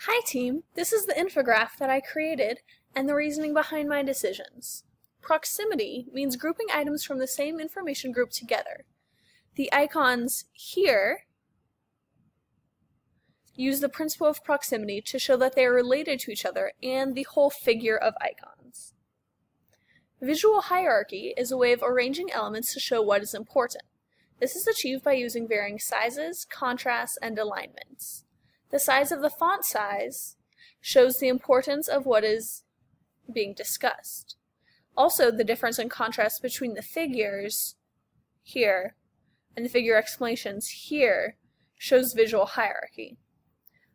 Hi team, this is the infographic that I created and the reasoning behind my decisions. Proximity means grouping items from the same information group together. The icons here use the principle of proximity to show that they are related to each other and the whole figure of icons. Visual hierarchy is a way of arranging elements to show what is important. This is achieved by using varying sizes, contrasts, and alignments. The size of the font size shows the importance of what is being discussed. Also, the difference in contrast between the figures here and the figure explanations here shows visual hierarchy.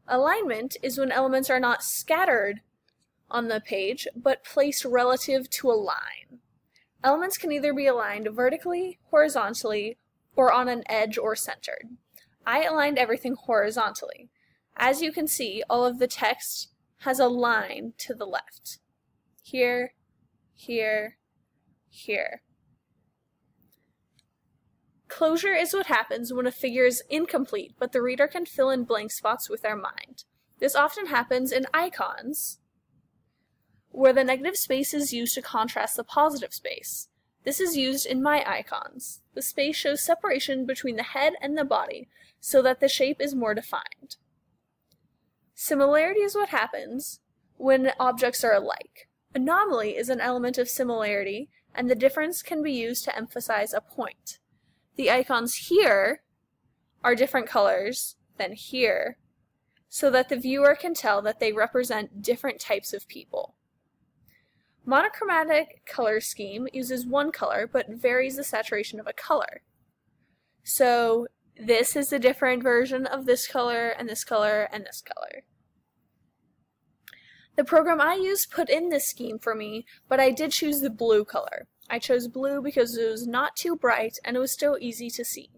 Alignment is when elements are not scattered on the page, but placed relative to a line. Elements can either be aligned vertically, horizontally, or on an edge or centered. I aligned everything horizontally. As you can see, all of the text has a line to the left. Here, here, here. Closure is what happens when a figure is incomplete, but the reader can fill in blank spots with their mind. This often happens in icons, where the negative space is used to contrast the positive space. This is used in my icons. The space shows separation between the head and the body, so that the shape is more defined. Similarity is what happens when objects are alike. Anomaly is an element of similarity, and the difference can be used to emphasize a point. The icons here are different colors than here, so that the viewer can tell that they represent different types of people. Monochromatic color scheme uses one color, but varies the saturation of a color. So this is a different version of this color, and this color, and this color. The program I used put in this scheme for me, but I did choose the blue color. I chose blue because it was not too bright and it was still easy to see.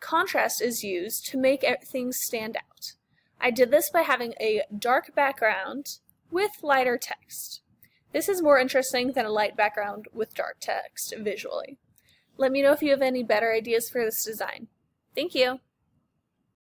Contrast is used to make things stand out. I did this by having a dark background with lighter text. This is more interesting than a light background with dark text visually. Let me know if you have any better ideas for this design. Thank you!